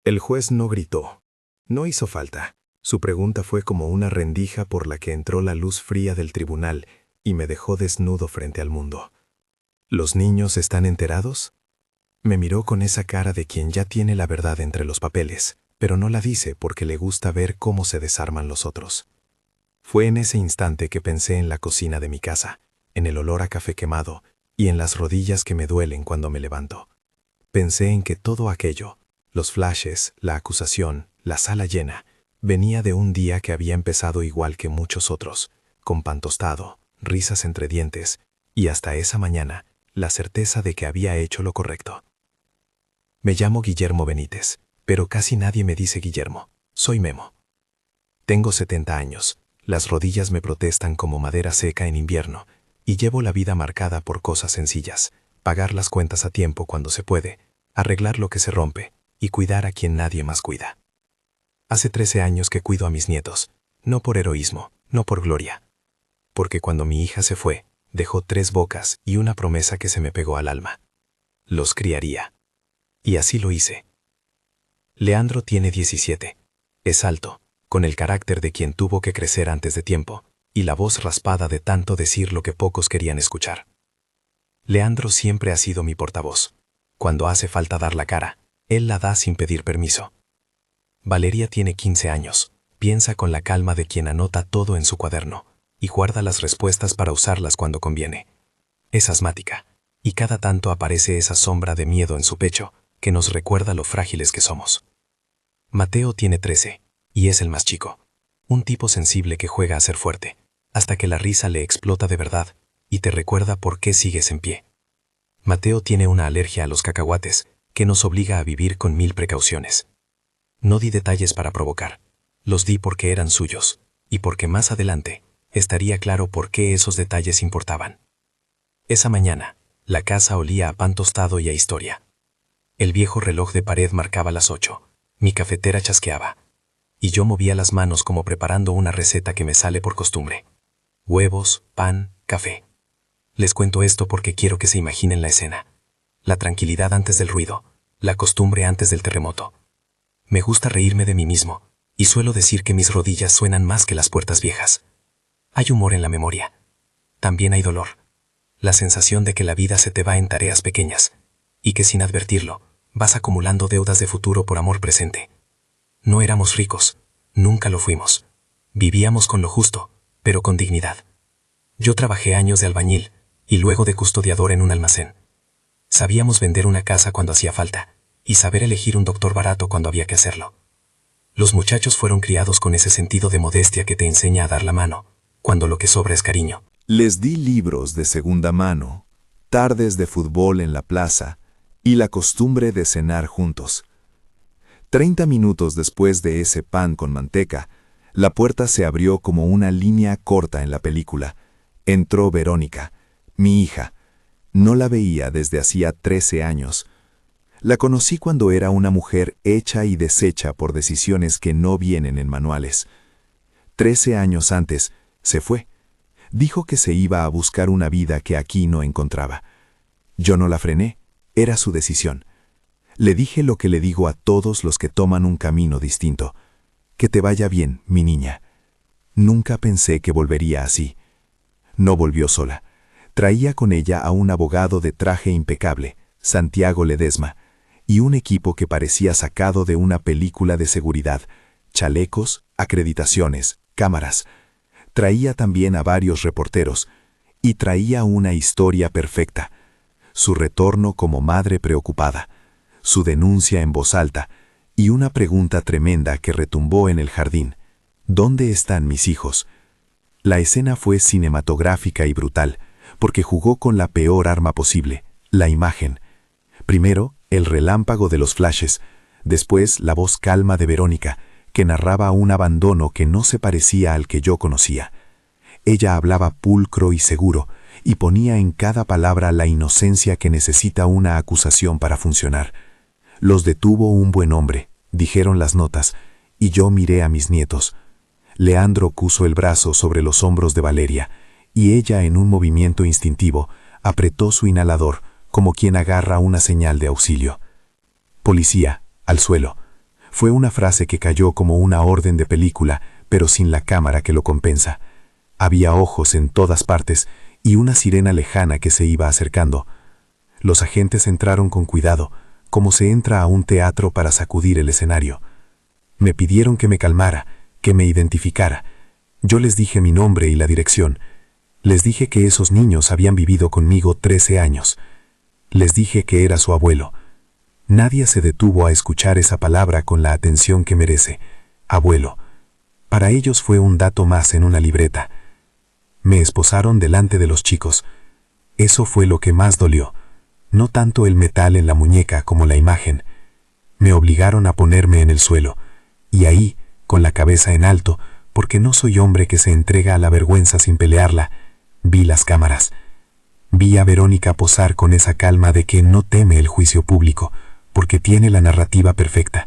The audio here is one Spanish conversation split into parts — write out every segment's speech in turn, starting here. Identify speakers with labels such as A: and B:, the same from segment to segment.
A: El juez no gritó. No hizo falta. Su pregunta fue como una rendija por la que entró la luz fría del tribunal y me dejó desnudo frente al mundo. ¿Los niños están enterados? Me miró con esa cara de quien ya tiene la verdad entre los papeles, pero no la dice porque le gusta ver cómo se desarman los otros. Fue en ese instante que pensé en la cocina de mi casa, en el olor a café quemado y en las rodillas que me duelen cuando me levanto. Pensé en que todo aquello, los flashes, la acusación, la sala llena, venía de un día que había empezado igual que muchos otros, con pan tostado, risas entre dientes y hasta esa mañana la certeza de que había hecho lo correcto. Me llamo Guillermo Benítez, pero casi nadie me dice Guillermo. Soy Memo. Tengo 70 años, las rodillas me protestan como madera seca en invierno y llevo la vida marcada por cosas sencillas, pagar las cuentas a tiempo cuando se puede, arreglar lo que se rompe y cuidar a quien nadie más cuida. Hace 13 años que cuido a mis nietos, no por heroísmo, no por gloria, porque cuando mi hija se fue, dejó 3 bocas y una promesa que se me pegó al alma. Los criaría. Y así lo hice. Leandro tiene 17. Es alto, con el carácter de quien tuvo que crecer antes de tiempo, y la voz raspada de tanto decir lo que pocos querían escuchar. Leandro siempre ha sido mi portavoz. Cuando hace falta dar la cara, él la da sin pedir permiso. Valeria tiene 15 años, piensa con la calma de quien anota todo en su cuaderno, y guarda las respuestas para usarlas cuando conviene. Es asmática, y cada tanto aparece esa sombra de miedo en su pecho, que nos recuerda lo frágiles que somos. Mateo tiene 13, y es el más chico. Un tipo sensible que juega a ser fuerte, hasta que la risa le explota de verdad, y te recuerda por qué sigues en pie. Mateo tiene una alergia a los cacahuates, que nos obliga a vivir con 1000 precauciones. No di detalles para provocar, los di porque eran suyos, y porque más adelante estaría claro por qué esos detalles importaban. Esa mañana, la casa olía a pan tostado y a historia. El viejo reloj de pared marcaba las 8, mi cafetera chasqueaba, y yo movía las manos como preparando una receta que me sale por costumbre. Huevos, pan, café. Les cuento esto porque quiero que se imaginen la escena. La tranquilidad antes del ruido, la costumbre antes del terremoto. Me gusta reírme de mí mismo, y suelo decir que mis rodillas suenan más que las puertas viejas. Hay humor en la memoria. También hay dolor. La sensación de que la vida se te va en tareas pequeñas, y que sin advertirlo, vas acumulando deudas de futuro por amor presente. No éramos ricos, nunca lo fuimos. Vivíamos con lo justo, pero con dignidad. Yo trabajé años de albañil, y luego de custodiador en un almacén. Sabíamos vender una casa cuando hacía falta, y saber elegir un doctor barato cuando había que hacerlo. Los muchachos fueron criados con ese sentido de modestia que te enseña a dar la mano, cuando lo que sobra es cariño.
B: Les di libros de segunda mano, tardes de fútbol en la plaza y la costumbre de cenar juntos. 30 minutos después de ese pan con manteca, la puerta se abrió como una línea corta en la película. Entró Verónica, mi hija. No la veía desde hacía 13 años. La conocí cuando era una mujer hecha y deshecha por decisiones que no vienen en manuales. 13 años antes, se fue. Dijo que se iba a buscar una vida que aquí no encontraba. Yo no la frené, era su decisión. Le dije lo que le digo a todos los que toman un camino distinto. Que te vaya bien, mi niña. Nunca pensé que volvería así. No volvió sola. Traía con ella a un abogado de traje impecable, Santiago Ledesma, y un equipo que parecía sacado de una película de seguridad, chalecos, acreditaciones, cámaras. Traía también a varios reporteros, y traía una historia perfecta. Su retorno como madre preocupada, su denuncia en voz alta, y una pregunta tremenda que retumbó en el jardín. ¿Dónde están mis hijos? La escena fue cinematográfica y brutal, porque jugó con la peor arma posible, la imagen. Primero, el relámpago de los flashes, después la voz calma de Verónica, que narraba un abandono que no se parecía al que yo conocía. Ella hablaba pulcro y seguro, y ponía en cada palabra la inocencia que necesita una acusación para funcionar. Los detuvo un buen hombre, dijeron las notas, y yo miré a mis nietos. Leandro puso el brazo sobre los hombros de Valeria, y ella, en un movimiento instintivo, apretó su inhalador, como quien agarra una señal de auxilio. Policía, al suelo. Fue una frase que cayó como una orden de película, pero sin la cámara que lo compensa. Había ojos en todas partes y una sirena lejana que se iba acercando. Los agentes entraron con cuidado, como se entra a un teatro para sacudir el escenario. Me pidieron que me calmara, que me identificara. Yo les dije mi nombre y la dirección. Les dije que esos niños habían vivido conmigo 13 años. Les dije que era su abuelo. Nadie se detuvo a escuchar esa palabra con la atención que merece. Abuelo. Para ellos fue un dato más en una libreta. Me esposaron delante de los chicos. Eso fue lo que más dolió. No tanto el metal en la muñeca como la imagen. Me obligaron a ponerme en el suelo. Y ahí, con la cabeza en alto, porque no soy hombre que se entrega a la vergüenza sin pelearla, vi las cámaras. Vi a Verónica posar con esa calma de quien no teme el juicio público, porque tiene la narrativa perfecta.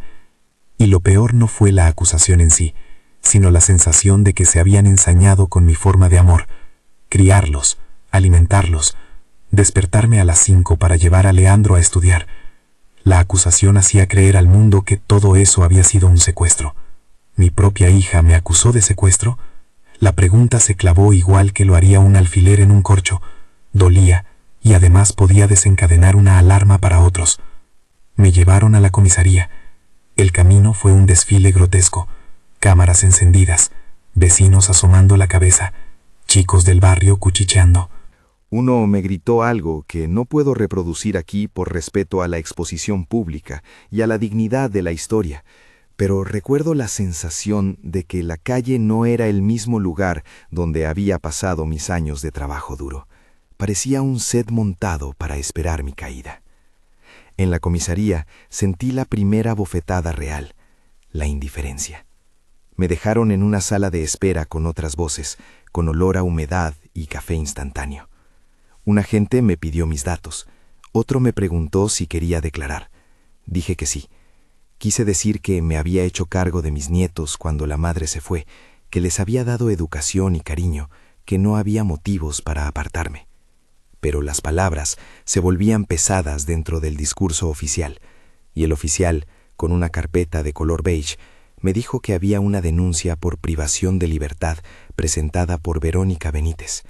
B: Y lo peor no fue la acusación en sí, sino la sensación de que se habían ensañado con mi forma de amor. Criarlos, alimentarlos, despertarme a las 5 para llevar a Leandro a estudiar. La acusación hacía creer al mundo que todo eso había sido un secuestro. ¿Mi propia hija me acusó de secuestro? La pregunta se clavó igual que lo haría un alfiler en un corcho. Dolía y además podía desencadenar una alarma para otros. Me llevaron a la comisaría. El camino fue un desfile grotesco. Cámaras encendidas, vecinos asomando la cabeza, chicos del barrio cuchicheando.
A: Uno me gritó algo que no puedo reproducir aquí por respeto a la exposición pública y a la dignidad de la historia, pero recuerdo la sensación de que la calle no era el mismo lugar donde había pasado mis años de trabajo duro. Parecía un set montado para esperar mi caída. En la comisaría sentí la primera bofetada real, la indiferencia. Me dejaron en una sala de espera con otras voces, con olor a humedad y café instantáneo. Un agente me pidió mis datos. Otro me preguntó si quería declarar. Dije que sí. Quise decir que me había hecho cargo de mis nietos cuando la madre se fue, que les había dado educación y cariño, que no había motivos para apartarme. Pero las palabras se volvían pesadas dentro del discurso oficial, y el oficial, con una carpeta de color beige, me dijo que había una denuncia por privación de libertad presentada por Verónica Benítez.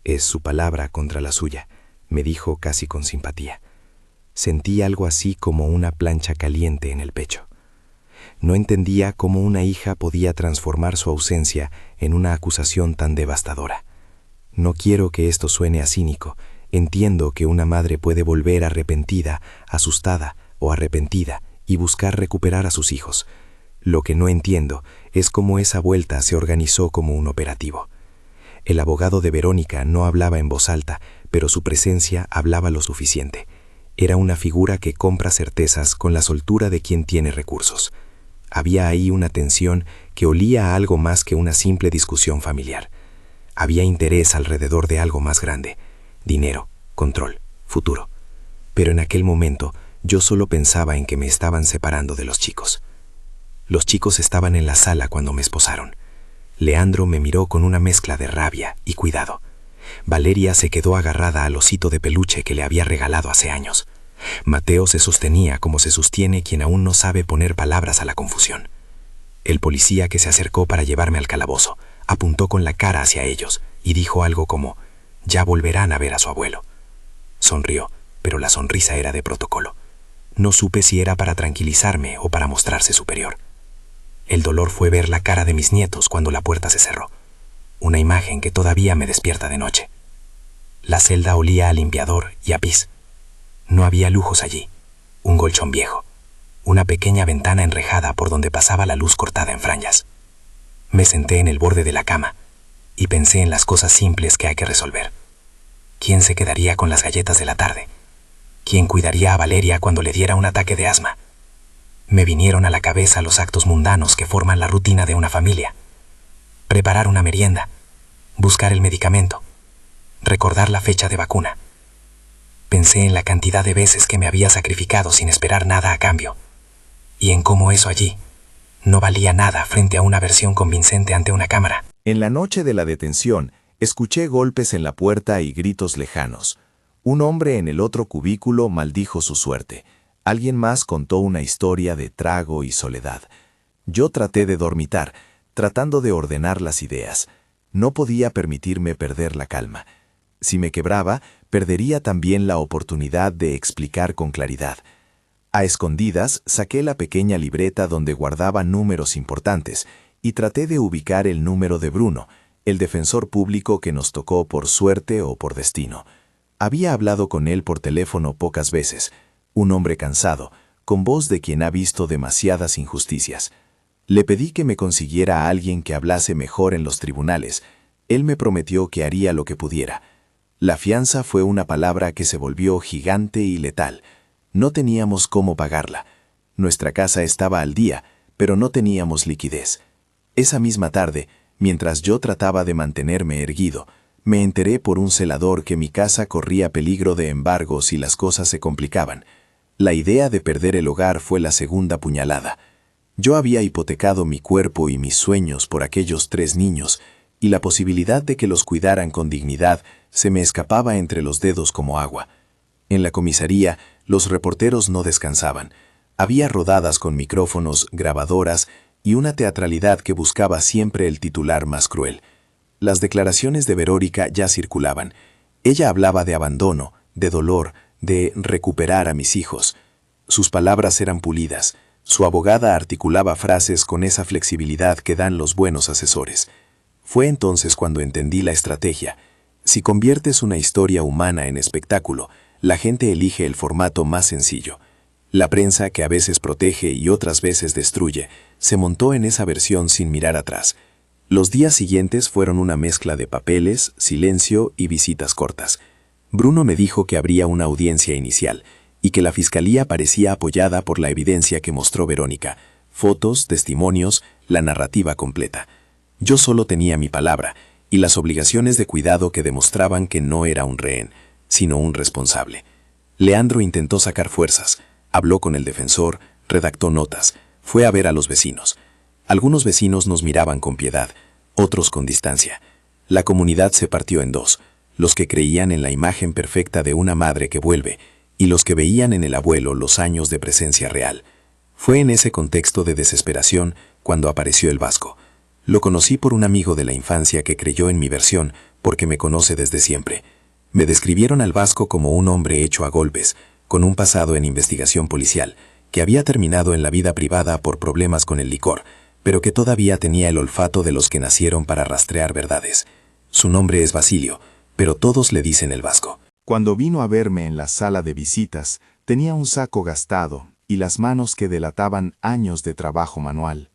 A: Es su palabra contra la suya, me dijo casi con simpatía. Sentí algo así como una plancha caliente en el pecho. No entendía cómo una hija podía transformar su ausencia en una acusación tan devastadora. No quiero que esto suene a cínico. Entiendo que una madre puede volver arrepentida, asustada o arrepentida y buscar recuperar a sus hijos. Lo que no entiendo es cómo esa vuelta se organizó como un operativo. El abogado de Verónica no hablaba en voz alta, pero su presencia hablaba lo suficiente. Era una figura que compra certezas con la soltura de quien tiene recursos. Había ahí una tensión que olía a algo más que una simple discusión familiar. Había interés alrededor de algo más grande: dinero, control, futuro. Pero en aquel momento yo solo pensaba en que me estaban separando de los chicos. Los chicos estaban en la sala cuando me esposaron. Leandro me miró con una mezcla de rabia y cuidado. Valeria se quedó agarrada al osito de peluche que le había regalado hace años. Mateo se sostenía como se sostiene quien aún no sabe poner palabras a la confusión. El policía que se acercó para llevarme al calabozo apuntó con la cara hacia ellos y dijo algo como: «Ya volverán a ver a su abuelo». Sonrió, pero la sonrisa era de protocolo. No supe si era para tranquilizarme o para mostrarse superior. El dolor fue ver la cara de mis nietos cuando la puerta se cerró. Una imagen que todavía me despierta de noche. La celda olía a limpiador y a pis. No había lujos allí. Un colchón viejo. Una pequeña ventana enrejada por donde pasaba la luz cortada en franjas. Me senté en el borde de la cama y pensé en las cosas simples que hay que resolver. ¿Quién se quedaría con las galletas de la tarde? ¿Quién cuidaría a Valeria cuando le diera un ataque de asma? Me vinieron a la cabeza los actos mundanos que forman la rutina de una familia. Preparar una merienda, buscar el medicamento, recordar la fecha de vacuna. Pensé en la cantidad de veces que me había sacrificado sin esperar nada a cambio, y en cómo eso allí no valía nada frente a una versión convincente ante una cámara.
B: En la noche de la detención, escuché golpes en la puerta y gritos lejanos. Un hombre en el otro cubículo maldijo su suerte. Alguien más contó una historia de trago y soledad. Yo traté de dormitar, tratando de ordenar las ideas. No podía permitirme perder la calma. Si me quebraba, perdería también la oportunidad de explicar con claridad. A escondidas, saqué la pequeña libreta donde guardaba números importantes y traté de ubicar el número de Bruno, el defensor público que nos tocó por suerte o por destino. Había hablado con él por teléfono pocas veces, un hombre cansado, con voz de quien ha visto demasiadas injusticias. Le pedí que me consiguiera a alguien que hablase mejor en los tribunales. Él me prometió que haría lo que pudiera. La fianza fue una palabra que se volvió gigante y letal. No teníamos cómo pagarla. Nuestra casa estaba al día, pero no teníamos liquidez. Esa misma tarde, mientras yo trataba de mantenerme erguido, me enteré por un celador que mi casa corría peligro de embargo si las cosas se complicaban. La idea de perder el hogar fue la segunda puñalada. Yo había hipotecado mi cuerpo y mis sueños por aquellos 3 niños, y la posibilidad de que los cuidaran con dignidad se me escapaba entre los dedos como agua. En la comisaría, los reporteros no descansaban. Había rodadas con micrófonos, grabadoras y una teatralidad que buscaba siempre el titular más cruel. Las declaraciones de Verónica ya circulaban. Ella hablaba de abandono, de dolor, de recuperar a mis hijos. Sus palabras eran pulidas. Su abogada articulaba frases con esa flexibilidad que dan los buenos asesores. Fue entonces cuando entendí la estrategia. Si conviertes una historia humana en espectáculo, la gente elige el formato más sencillo. La prensa, que a veces protege y otras veces destruye, se montó en esa versión sin mirar atrás. Los días siguientes fueron una mezcla de papeles, silencio y visitas cortas. Bruno me dijo que habría una audiencia inicial y que la fiscalía parecía apoyada por la evidencia que mostró Verónica, fotos, testimonios, la narrativa completa. Yo solo tenía mi palabra y las obligaciones de cuidado que demostraban que no era un rehén, sino un responsable. Leandro intentó sacar fuerzas, habló con el defensor, redactó notas, fue a ver a los vecinos. Algunos vecinos nos miraban con piedad, otros con distancia. La comunidad se partió en dos, los que creían en la imagen perfecta de una madre que vuelve y los que veían en el abuelo los años de presencia real. Fue en ese contexto de desesperación cuando apareció el Vasco. Lo conocí por un amigo de la infancia que creyó en mi versión porque me conoce desde siempre. Me describieron al Vasco como un hombre hecho a golpes, con un pasado en investigación policial, que había terminado en la vida privada por problemas con el licor, pero que todavía tenía el olfato de los que nacieron para rastrear verdades. Su nombre es Basilio, pero todos le dicen el Vasco.
C: Cuando vino a verme en la sala de visitas, tenía un saco gastado y las manos que delataban años de trabajo manual.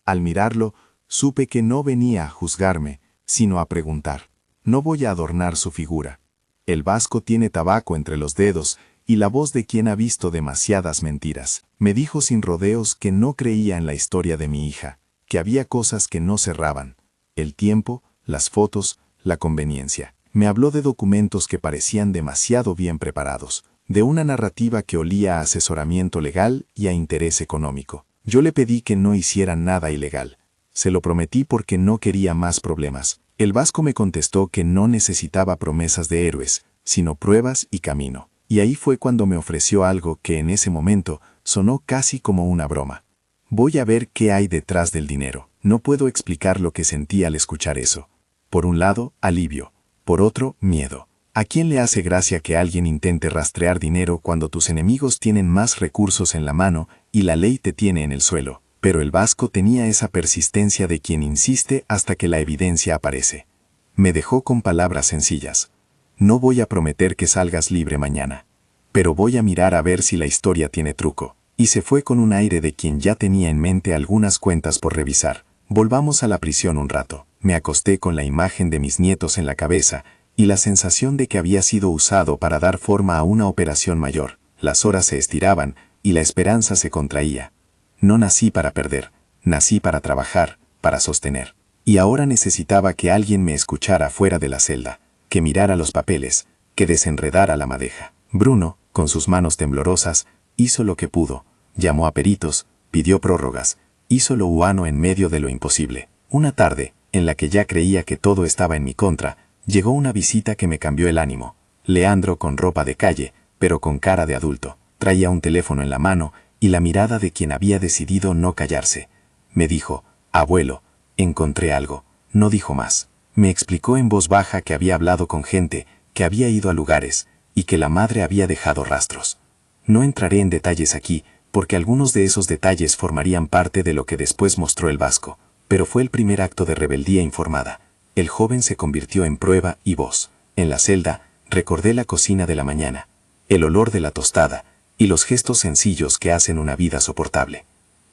C: Al mirarlo, supe que no venía a juzgarme, sino a preguntar. No voy a adornar su figura. El Vasco tiene tabaco entre los dedos y la voz de quien ha visto demasiadas mentiras. Me dijo sin rodeos que no creía en la historia de mi hija, que había cosas que no cerraban. El tiempo, las fotos, la conveniencia. Me habló de documentos que parecían demasiado bien preparados, de una narrativa que olía a asesoramiento legal y a interés económico. Yo le pedí que no hicieran nada ilegal. Se lo prometí porque no quería más problemas. El Vasco me contestó que no necesitaba promesas de héroes, sino pruebas y camino. Y ahí fue cuando me ofreció algo que en ese momento sonó casi como una broma. Voy a ver qué hay detrás del dinero. No puedo explicar lo que sentí al escuchar eso. Por un lado, alivio. Por otro, miedo. ¿A quién le hace gracia que alguien intente rastrear dinero cuando tus enemigos tienen más recursos en la mano y la ley te tiene en el suelo? Pero el Vasco tenía esa persistencia de quien insiste hasta que la evidencia aparece. Me dejó con palabras sencillas. No voy a prometer que salgas libre mañana, pero voy a mirar a ver si la historia tiene truco. Y se fue con un aire de quien ya tenía en mente algunas cuentas por revisar. Volvamos a la prisión un rato. Me acosté con la imagen de mis nietos en la cabeza y la sensación de que había sido usado para dar forma a una operación mayor. Las horas se estiraban y la esperanza se contraía. No nací para perder, nací para trabajar, para sostener. Y ahora necesitaba que alguien me escuchara fuera de la celda, que mirara los papeles, que desenredara la madeja. Bruno, con sus manos temblorosas, hizo lo que pudo. Llamó a peritos, pidió prórrogas, hizo lo humano en medio de lo imposible. Una tarde, en la que ya creía que todo estaba en mi contra, llegó una visita que me cambió el ánimo. Leandro con ropa de calle, pero con cara de adulto. Traía un teléfono en la mano y la mirada de quien había decidido no callarse. Me dijo, abuelo, encontré algo. No dijo más. Me explicó en voz baja que había hablado con gente, que había ido a lugares, y que la madre había dejado rastros. No entraré en detalles aquí, porque algunos de esos detalles formarían parte de lo que después mostró el vasco, pero fue el primer acto de rebeldía informada. El joven se convirtió en prueba y voz. En la celda, recordé la cocina de la mañana, el olor de la tostada, y los gestos sencillos que hacen una vida soportable.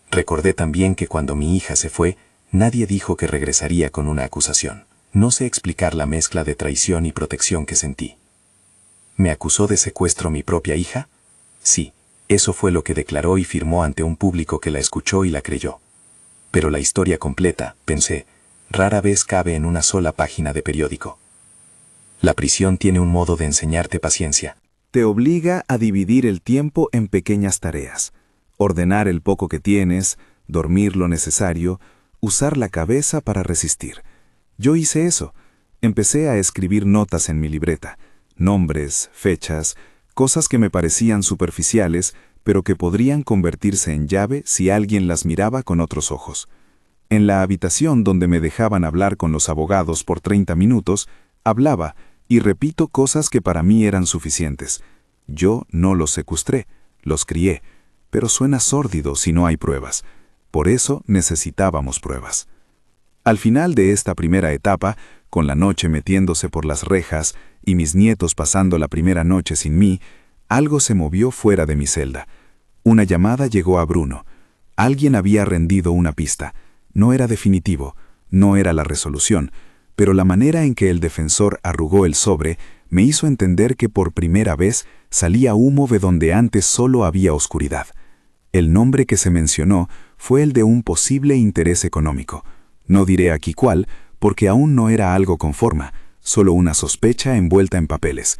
C: Recordé también que cuando mi hija se fue, nadie dijo que regresaría con una acusación. No sé explicar la mezcla de traición y protección que sentí. ¿Me acusó de secuestro mi propia hija? Sí, eso fue lo que declaró y firmó ante un público que la escuchó y la creyó. Pero la historia completa, pensé, rara vez cabe en una sola página de periódico. La prisión tiene un modo de enseñarte paciencia.
B: Te obliga a dividir el tiempo en pequeñas tareas, ordenar el poco que tienes, dormir lo necesario, usar la cabeza para resistir. Yo hice eso. Empecé a escribir notas en mi libreta, nombres, fechas, cosas que me parecían superficiales, pero que podrían convertirse en llave si alguien las miraba con otros ojos. En la habitación donde me dejaban hablar con los abogados por 30 minutos, hablaba y repito cosas que para mí eran suficientes. Yo no los secuestré, los crié, pero suena sórdido si no hay pruebas. Por eso necesitábamos pruebas. Al final de esta primera etapa, con la noche metiéndose por las rejas y mis nietos pasando la primera noche sin mí, algo se movió fuera de mi celda. Una llamada llegó a Bruno. Alguien había rendido una pista. No era definitivo, no era la resolución, pero la manera en que el defensor arrugó el sobre me hizo entender que por primera vez salía humo de donde antes solo había oscuridad. El nombre que se mencionó fue el de un posible interés económico. No diré aquí cuál, porque aún no era algo con forma, solo una sospecha envuelta en papeles.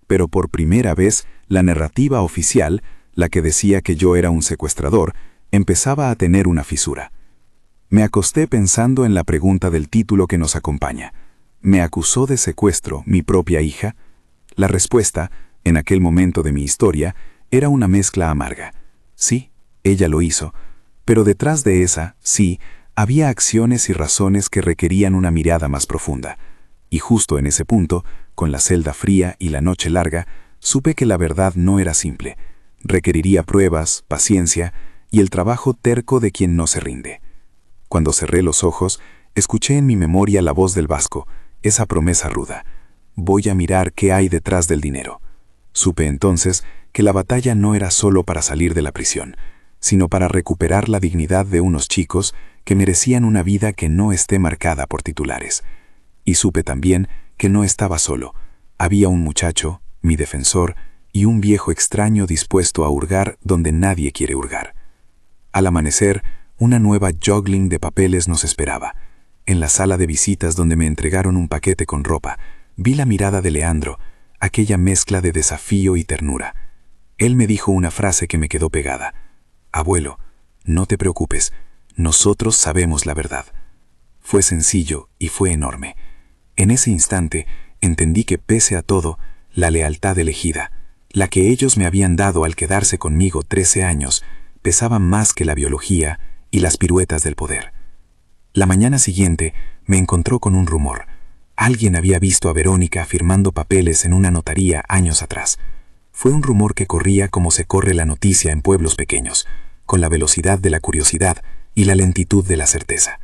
B: Pero por primera vez, la narrativa oficial, la que decía que yo era un secuestrador, empezaba a tener una fisura. Me acosté pensando en la pregunta del título que nos acompaña. ¿Me acusó de secuestro mi propia hija? La respuesta, en aquel momento de mi historia, era una mezcla amarga. Sí, ella lo hizo, pero detrás de esa, sí, había acciones y razones que requerían una mirada más profunda. Y justo en ese punto, con la celda fría y la noche larga, supe que la verdad no era simple. Requeriría pruebas, paciencia y el trabajo terco de quien no se rinde. Cuando cerré los ojos, escuché en mi memoria la voz del vasco, esa promesa ruda. Voy a mirar qué hay detrás del dinero. Supe entonces que la batalla no era solo para salir de la prisión, sino para recuperar la dignidad de unos chicos que merecían una vida que no esté marcada por titulares. Y supe también que no estaba solo. Había un muchacho, mi defensor, y un viejo extraño dispuesto a hurgar donde nadie quiere hurgar. Al amanecer, una nueva juggling de papeles nos esperaba. En la sala de visitas donde me entregaron un paquete con ropa, vi la mirada de Leandro, aquella mezcla de desafío y ternura. Él me dijo una frase que me quedó pegada. Abuelo, no te preocupes, nosotros sabemos la verdad. Fue sencillo y fue enorme. En ese instante entendí que pese a todo, la lealtad elegida, la que ellos me habían dado al quedarse conmigo 13 años, pesaba más que la biología y las piruetas del poder. La mañana siguiente me encontró con un rumor. Alguien había visto a Verónica firmando papeles en una notaría años atrás. Fue un rumor que corría como se corre la noticia en pueblos pequeños, con la velocidad de la curiosidad y la lentitud de la certeza.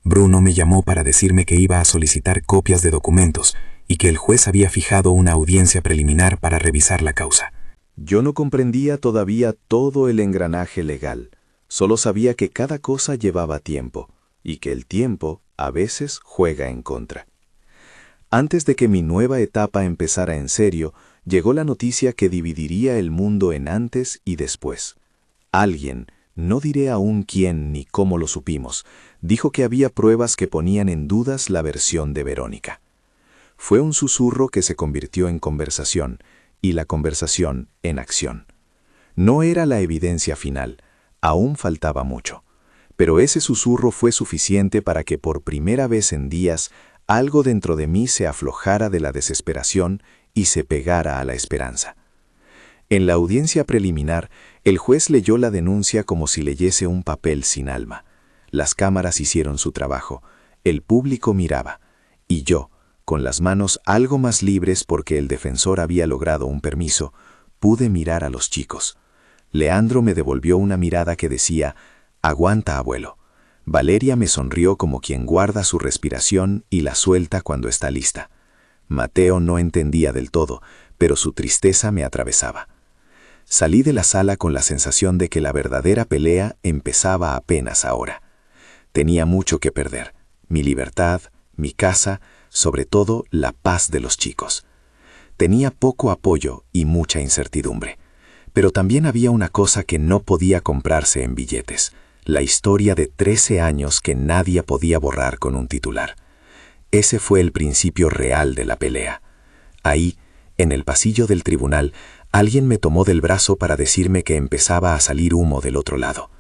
B: Bruno me llamó para decirme que iba a solicitar copias de documentos y que el juez había fijado una audiencia preliminar para revisar la causa.
A: Yo no comprendía todavía todo el engranaje legal. Solo sabía que cada cosa llevaba tiempo, y que el tiempo a veces juega en contra. Antes de que mi nueva etapa empezara en serio, llegó la noticia que dividiría el mundo en antes y después. Alguien, no diré aún quién ni cómo lo supimos, dijo que había pruebas que ponían en dudas la versión de Verónica. Fue un susurro que se convirtió en conversación, y la conversación en acción. No era la evidencia final, aún faltaba mucho, pero ese susurro fue suficiente para que por primera vez en días algo dentro de mí se aflojara de la desesperación y se pegara a la esperanza.
B: En la audiencia preliminar, el juez leyó la denuncia como si leyese un papel sin alma. Las cámaras hicieron su trabajo, el público miraba, y yo, con las manos algo más libres porque el defensor había logrado un permiso, pude mirar a los chicos. Leandro me devolvió una mirada que decía, «Aguanta, abuelo». Valeria me sonrió como quien guarda su respiración y la suelta cuando está lista. Mateo no entendía del todo, pero su tristeza me atravesaba. Salí de la sala con la sensación de que la verdadera pelea empezaba apenas ahora. Tenía mucho que perder, mi libertad, mi casa, sobre todo la paz de los chicos. Tenía poco apoyo y mucha incertidumbre, pero también había una cosa que no podía comprarse en billetes, la historia de 13 años que nadie podía borrar con un titular. Ese fue el principio real de la pelea. Ahí, en el pasillo del tribunal, alguien me tomó del brazo para decirme que empezaba a salir humo del otro lado.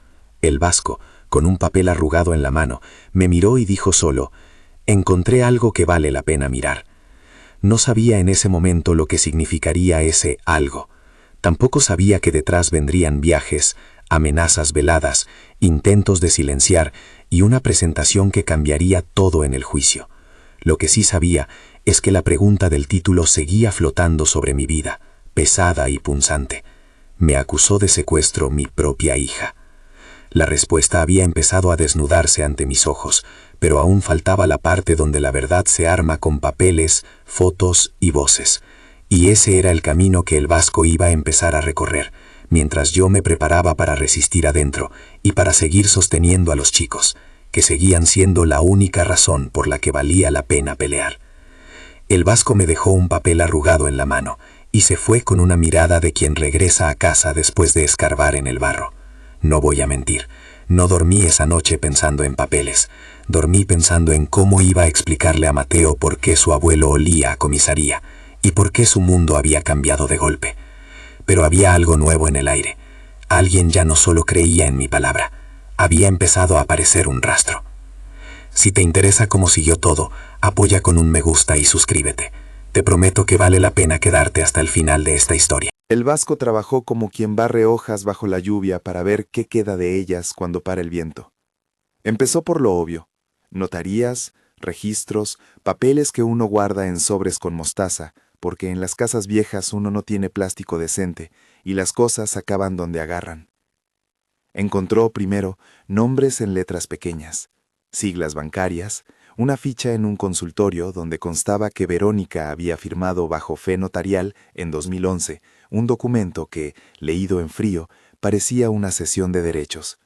B: El vasco, con un papel arrugado en la mano, me miró y dijo solo, «Encontré algo que vale la pena mirar». No sabía en ese momento lo que significaría ese algo. Tampoco sabía que detrás vendrían viajes, amenazas veladas, intentos de silenciar y una presentación que cambiaría todo en el juicio. Lo que sí sabía es que la pregunta del título seguía flotando sobre mi vida, pesada y punzante. Me acusó de secuestro mi propia hija. La respuesta había empezado a desnudarse ante mis ojos, pero aún faltaba la parte donde la verdad se arma con papeles, fotos y voces. Y ese era el camino que el vasco iba a empezar a recorrer, mientras yo me preparaba para resistir adentro y para seguir sosteniendo a los chicos, que seguían siendo la única razón por la que valía la pena pelear. El vasco me dejó un papel arrugado en la mano y se fue con una mirada de quien regresa a casa después de escarbar en el barro. No voy a mentir, no dormí esa noche pensando en papeles. Dormí pensando en cómo iba a explicarle a Mateo por qué su abuelo olía a comisaría y por qué su mundo había cambiado de golpe. Pero había algo nuevo en el aire. Alguien ya no solo creía en mi palabra, había empezado a aparecer un rastro. Si te interesa cómo siguió todo, apoya con un me gusta y suscríbete. Te prometo que vale la pena quedarte hasta el final de esta historia.
C: El vasco trabajó como quien barre hojas bajo la lluvia para ver qué queda de ellas cuando para el viento. Empezó por lo obvio: notarías, registros, papeles que uno guarda en sobres con mostaza, porque en las casas viejas uno no tiene plástico decente y las cosas acaban donde agarran. Encontró primero nombres en letras pequeñas, siglas bancarias, una ficha en un consultorio donde constaba que Verónica había firmado bajo fe notarial en 2011 un documento que, leído en frío, parecía una cesión de derechos.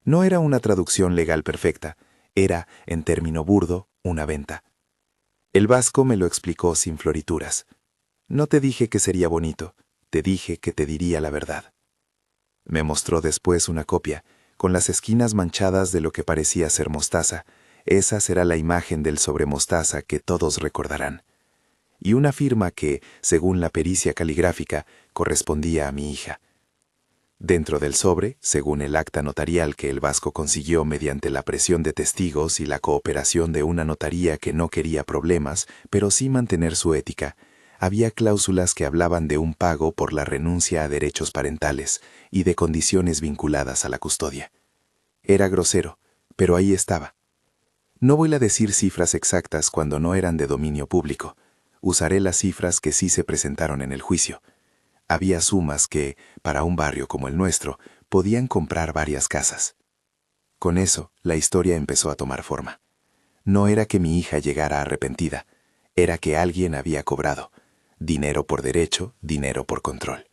C: No era una traducción legal perfecta, era, en término burdo, una venta. El vasco me lo explicó sin florituras. No te dije que sería bonito, te dije que te diría la verdad. Me mostró después una copia, con las esquinas manchadas de lo que parecía ser mostaza. Esa será la imagen del sobremostaza que todos recordarán. Y una firma que, según la pericia caligráfica, correspondía a mi hija. Dentro del sobre, según el acta notarial que el vasco consiguió mediante la presión de testigos y la cooperación de una notaría que no quería problemas, pero sí mantener su ética, había cláusulas que hablaban de un pago por la renuncia a derechos parentales y de condiciones vinculadas a la custodia. Era grosero, pero ahí estaba. No voy a decir cifras exactas cuando no eran de dominio público. Usaré las cifras que sí se presentaron en el juicio. Había sumas que, para un barrio como el nuestro, podían comprar varias casas. Con eso, la historia empezó a tomar forma. No era que mi hija llegara arrepentida, era que alguien había cobrado. Dinero por derecho, dinero por control.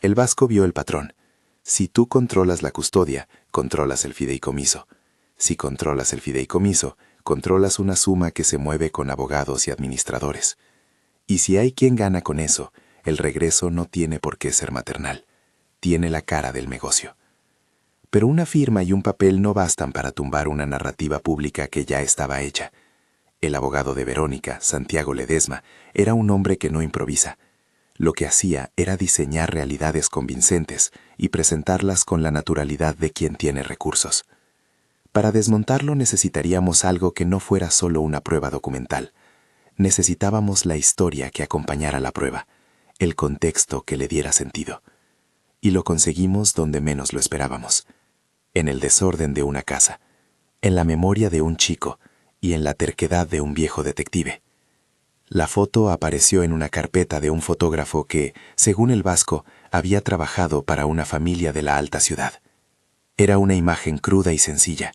C: El vasco vio el patrón. Si tú controlas la custodia, controlas el fideicomiso. Si controlas el fideicomiso, controlas una suma que se mueve con abogados y administradores. Y si hay quien gana con eso, el regreso no tiene por qué ser maternal. Tiene la cara del negocio. Pero una firma y un papel no bastan para tumbar una narrativa pública que ya estaba hecha. El abogado de Verónica, Santiago Ledesma, era un hombre que no improvisa. Lo que hacía era diseñar realidades convincentes y presentarlas con la naturalidad de quien tiene recursos. Para desmontarlo necesitaríamos algo que no fuera solo una prueba documental. Necesitábamos la historia que acompañara la prueba, el contexto que le diera sentido. Y lo conseguimos donde menos lo esperábamos, en el desorden de una casa, en la memoria de un chico y en la terquedad de un viejo detective. La foto apareció en una carpeta de un fotógrafo que, según el Vasco, había trabajado para una familia de la alta ciudad. Era una imagen cruda y sencilla.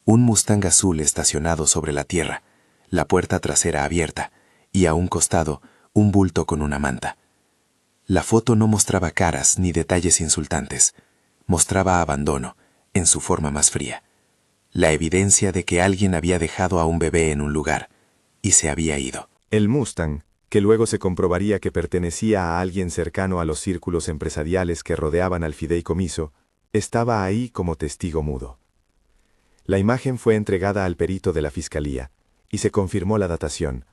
C: Un Mustang azul estacionado sobre la tierra, la puerta trasera abierta y a un costado un bulto con una manta. La foto no mostraba caras ni detalles insultantes. Mostraba abandono, en su forma más fría. La evidencia de que alguien había dejado a un bebé en un lugar y se había ido.
A: El Mustang, que luego se comprobaría que pertenecía a alguien cercano a los círculos empresariales que rodeaban al fideicomiso, estaba ahí como testigo mudo. La imagen fue entregada al perito de la fiscalía, y se confirmó la datación.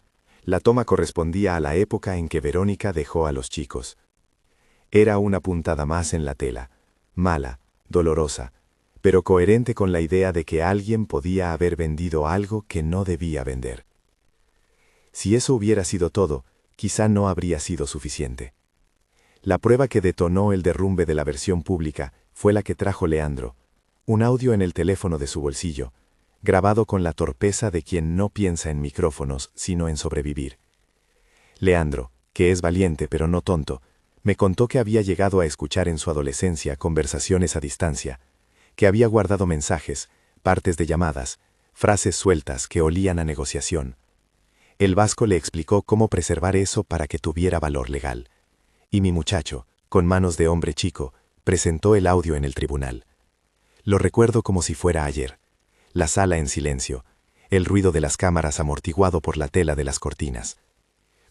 A: La toma correspondía a la época en que Verónica dejó a los chicos. Era una puntada más en la tela, mala, dolorosa, pero coherente con la idea de que alguien podía haber vendido algo que no debía vender. Si eso hubiera sido todo, quizá no habría sido suficiente. La prueba que detonó el derrumbe de la versión pública fue la que trajo Leandro, un audio en el teléfono de su bolsillo, grabado con la torpeza de quien no piensa en micrófonos, sino en sobrevivir. Leandro, que es valiente pero no tonto, me contó que había llegado a escuchar en su adolescencia conversaciones a distancia, que había guardado mensajes, partes de llamadas, frases sueltas que olían a negociación. El Vasco le explicó cómo preservar eso para que tuviera valor legal. Y mi muchacho, con manos de hombre chico, presentó el audio en el tribunal. Lo recuerdo como si fuera ayer. La sala en silencio, el ruido de las cámaras amortiguado por la tela de las cortinas.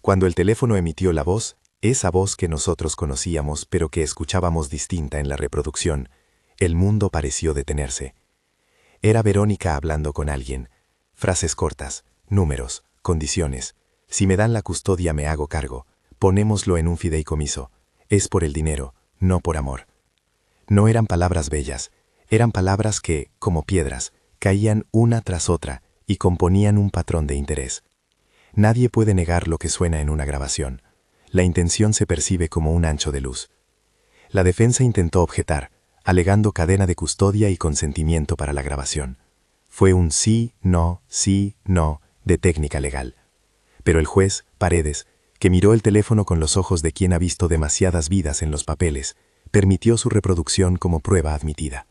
A: Cuando el teléfono emitió la voz, esa voz que nosotros conocíamos pero que escuchábamos distinta en la reproducción, el mundo pareció detenerse. Era Verónica hablando con alguien. Frases cortas, números, condiciones. Si me dan la custodia me hago cargo. Ponémoslo en un fideicomiso. Es por el dinero, no por amor. No eran palabras bellas, eran palabras que, como piedras, caían una tras otra y componían un patrón de interés. Nadie puede negar lo que suena en una grabación. La intención se percibe como un ancho de luz. La defensa intentó objetar, alegando cadena de custodia y consentimiento para la grabación. Fue un sí, no, de técnica legal. Pero el juez, Paredes, que miró el teléfono con los ojos de quien ha visto demasiadas vidas en los papeles, permitió su reproducción como prueba admitida.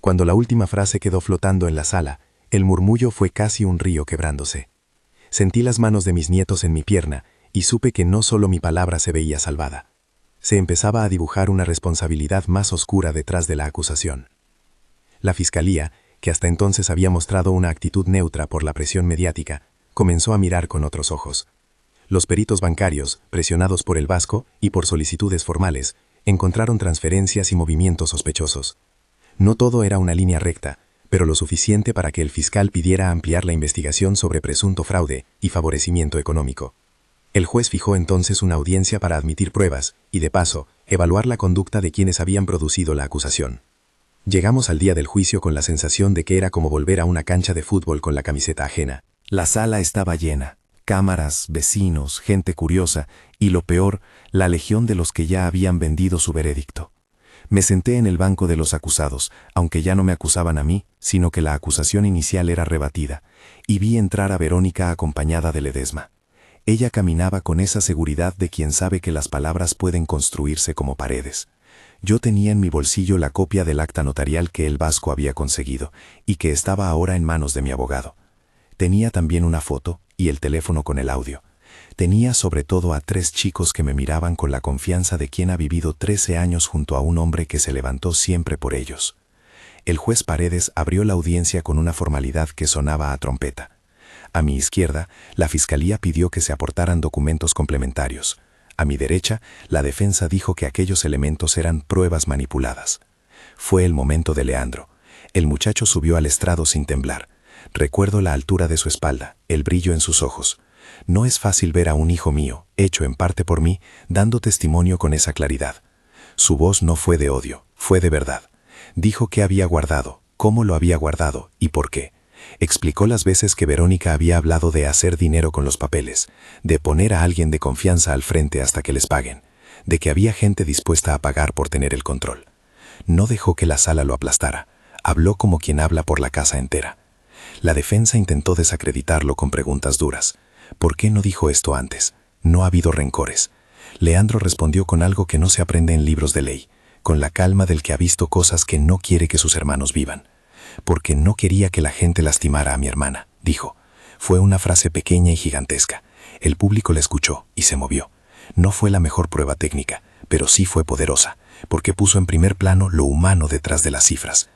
A: Cuando la última frase quedó flotando en la sala, el murmullo fue casi un río quebrándose. Sentí las manos de mis nietos en mi pierna y supe que no solo mi palabra se veía salvada. Se empezaba a dibujar una responsabilidad más oscura detrás de la acusación. La fiscalía, que hasta entonces había mostrado una actitud neutra por la presión mediática, comenzó a mirar con otros ojos. Los peritos bancarios, presionados por el Vasco y por solicitudes formales, encontraron transferencias y movimientos sospechosos. No todo era una línea recta, pero lo suficiente para que el fiscal pidiera ampliar la investigación sobre presunto fraude y favorecimiento económico. El juez fijó entonces una audiencia para admitir pruebas y, de paso, evaluar la conducta de quienes habían producido la acusación. Llegamos al día del juicio con la sensación de que era como volver a una cancha de fútbol con la camiseta ajena. La sala estaba llena. Cámaras, vecinos, gente curiosa y, lo peor, la legión de los que ya habían vendido su veredicto. Me senté en el banco de los acusados, aunque ya no me acusaban a mí, sino que la acusación inicial era rebatida, y vi entrar a Verónica acompañada de Ledesma. Ella caminaba con esa seguridad de quien sabe que las palabras pueden construirse como paredes. Yo tenía en mi bolsillo la copia del acta notarial que el Vasco había conseguido y que estaba ahora en manos de mi abogado. Tenía también una foto y el teléfono con el audio. Tenía sobre todo a 3 chicos que me miraban con la confianza de quien ha vivido 13 años junto a un hombre que se levantó siempre por ellos. El juez Paredes abrió la audiencia con una formalidad que sonaba a trompeta. A mi izquierda, la fiscalía pidió que se aportaran documentos complementarios. A mi derecha, la defensa dijo que aquellos elementos eran pruebas manipuladas. Fue el momento de Leandro. El muchacho subió al estrado sin temblar. Recuerdo la altura de su espalda, el brillo en sus ojos. No es fácil ver a un hijo mío, hecho en parte por mí, dando testimonio con esa claridad. Su voz no fue de odio, fue de verdad. Dijo qué había guardado, cómo lo había guardado y por qué. Explicó las veces que Verónica había hablado de hacer dinero con los papeles, de poner a alguien de confianza al frente hasta que les paguen, de que había gente dispuesta a pagar por tener el control. No dejó que la sala lo aplastara. Habló como quien habla por la casa entera. La defensa intentó desacreditarlo con preguntas duras. ¿Por qué no dijo esto antes? No ha habido rencores. Leandro respondió con algo que no se aprende en libros de ley, con la calma del que ha visto cosas que no quiere que sus hermanos vivan. Porque no quería que la gente lastimara a mi hermana, dijo. Fue una frase pequeña y gigantesca. El público la escuchó y se movió. No fue la mejor prueba técnica, pero sí fue poderosa, porque puso en primer plano lo humano detrás de las cifras.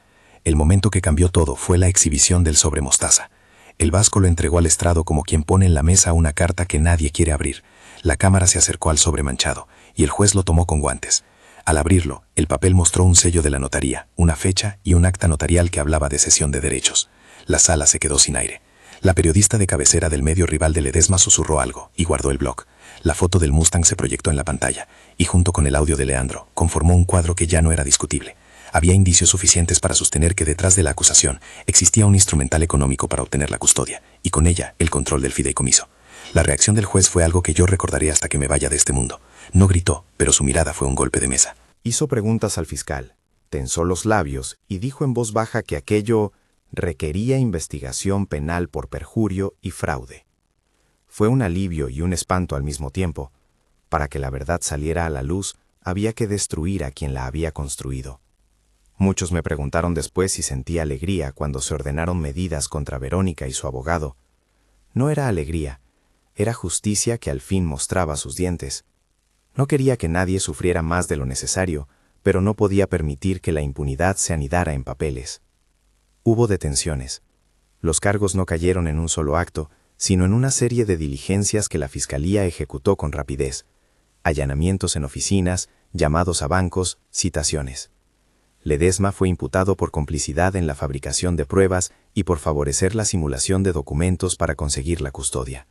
A: El momento que cambió todo fue la exhibición del sobre mostaza. El vasco lo entregó al estrado como quien pone en la mesa una carta que nadie quiere abrir. La cámara se acercó al sobre manchado, y el juez lo tomó con guantes. Al abrirlo, el papel mostró un sello de la notaría, una fecha y un acta notarial que hablaba de cesión de derechos. La sala se quedó sin aire. La periodista de cabecera del medio rival de Ledesma susurró algo y guardó el blog. La foto del Mustang se proyectó en la pantalla, y junto con el audio de Leandro, conformó un cuadro que ya no era discutible. Había indicios suficientes para sostener que detrás de la acusación existía un instrumental económico para obtener la custodia, y con ella el control del fideicomiso. La reacción del juez fue algo que yo recordaré hasta que me vaya de este mundo. No gritó, pero su mirada fue un golpe de mesa.
D: Hizo preguntas al fiscal, tensó los labios y dijo en voz baja que aquello requería investigación penal por perjurio y fraude. Fue un alivio y un espanto al mismo tiempo. Para que la verdad saliera a la luz, había que destruir a quien la había construido. Muchos me preguntaron después si sentía alegría cuando se ordenaron medidas contra Verónica y su abogado. No era alegría, era justicia que al fin mostraba sus dientes. No quería que nadie sufriera más de lo necesario, pero no podía permitir que la impunidad se anidara en papeles. Hubo detenciones. Los cargos no cayeron en un solo acto, sino en una serie de diligencias que la Fiscalía ejecutó con rapidez. Allanamientos en oficinas, llamados a bancos, citaciones. Ledesma fue imputado por complicidad en la fabricación de pruebas y por favorecer la simulación de documentos para conseguir la custodia.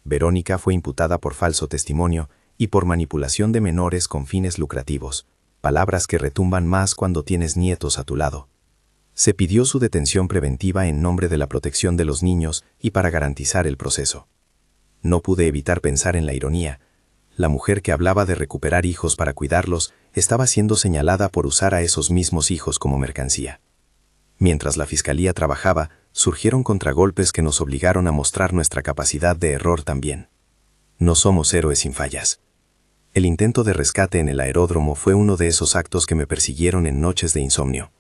D: Verónica fue imputada por falso testimonio y por manipulación de menores con fines lucrativos, palabras que retumban más cuando tienes nietos a tu lado. Se pidió su detención preventiva en nombre de la protección de los niños y para garantizar el proceso. No pude evitar pensar en la ironía. La mujer que hablaba de recuperar hijos para cuidarlos estaba siendo señalada por usar a esos mismos hijos como mercancía. Mientras la Fiscalía trabajaba, surgieron contragolpes que nos obligaron a mostrar nuestra capacidad de error también. No somos héroes sin fallas. El intento de rescate en el aeródromo fue uno de esos actos que me persiguieron en noches de insomnio.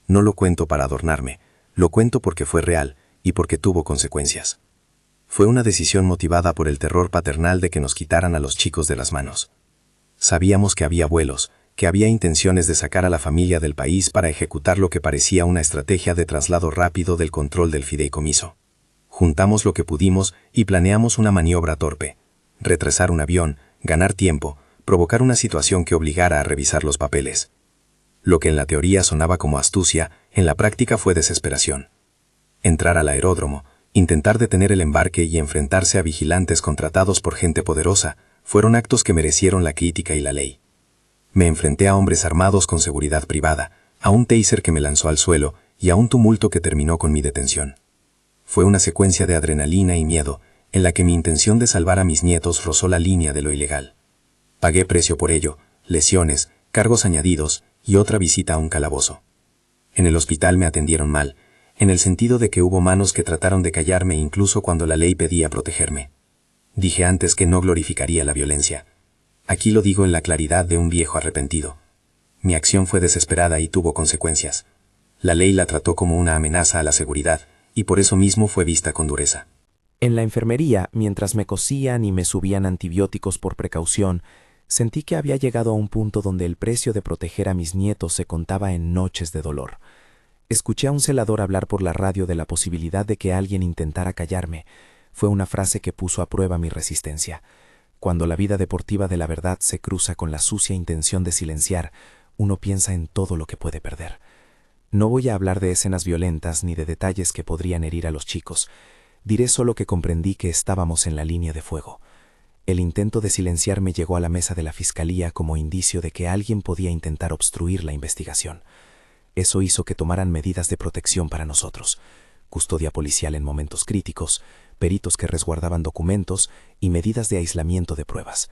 D: No lo cuento para adornarme, lo cuento porque fue real y porque tuvo consecuencias. Fue una decisión motivada por el terror paternal de que nos quitaran a los chicos de las manos. Sabíamos que había vuelos, que había intenciones de sacar a la familia del país para ejecutar lo que parecía una estrategia de traslado rápido del control del fideicomiso. Juntamos lo que pudimos y planeamos una maniobra torpe. Retrasar un avión, ganar tiempo, provocar una situación que obligara a revisar los papeles. Lo que en la teoría sonaba como astucia, en la práctica fue desesperación. Entrar al aeródromo, intentar detener el embarque y enfrentarse a vigilantes contratados por gente poderosa, fueron actos que merecieron la crítica y la ley. Me enfrenté a hombres armados con seguridad privada, a un taser que me lanzó al suelo y a un tumulto que terminó con mi detención. Fue una secuencia de adrenalina y miedo, en la que mi intención de salvar a mis nietos rozó la línea de lo ilegal. Pagué precio por ello, lesiones, cargos añadidos y otra visita a un calabozo. En el hospital me atendieron mal, en el sentido de que hubo manos que trataron de callarme incluso cuando la ley pedía protegerme. Dije antes que no glorificaría la violencia. Aquí lo digo en la claridad de un viejo arrepentido. Mi acción fue desesperada y tuvo consecuencias. La ley la trató como una amenaza a la seguridad, y por eso mismo fue vista con dureza. En la enfermería, mientras me cosían y me subían antibióticos por precaución, sentí que había llegado a un punto donde el precio de proteger a mis nietos se contaba en noches de dolor. Escuché a un celador hablar por la radio de la posibilidad de que alguien intentara callarme. Fue una frase que puso a prueba mi resistencia. Cuando la vida deportiva de la verdad se cruza con la sucia intención de silenciar, uno piensa en todo lo que puede perder. No voy a hablar de escenas violentas ni de detalles que podrían herir a los chicos. Diré solo que comprendí que estábamos en la línea de fuego. El intento de silenciarme llegó a la mesa de la Fiscalía como indicio de que alguien podía intentar obstruir la investigación. Eso hizo que tomaran medidas de protección para nosotros.
E: custodia policial en momentos críticos, peritos que resguardaban documentos y medidas de aislamiento de pruebas.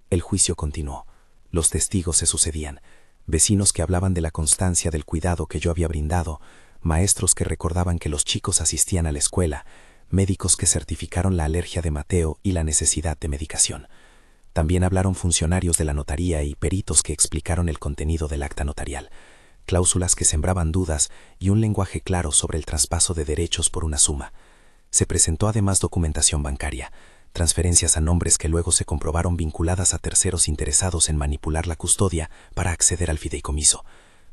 E: El juicio continuó. Los testigos se sucedían, vecinos que hablaban de la constancia del cuidado que yo había brindado, maestros que recordaban que los chicos asistían a la escuela, médicos que certificaron la alergia de Mateo y la necesidad de medicación. También hablaron funcionarios de la notaría y peritos que explicaron el contenido del acta notarial, cláusulas que sembraban dudas y un lenguaje claro sobre el traspaso de derechos por una suma. Se presentó además documentación bancaria, transferencias a nombres que luego se comprobaron vinculadas a terceros interesados en manipular la custodia para acceder al fideicomiso.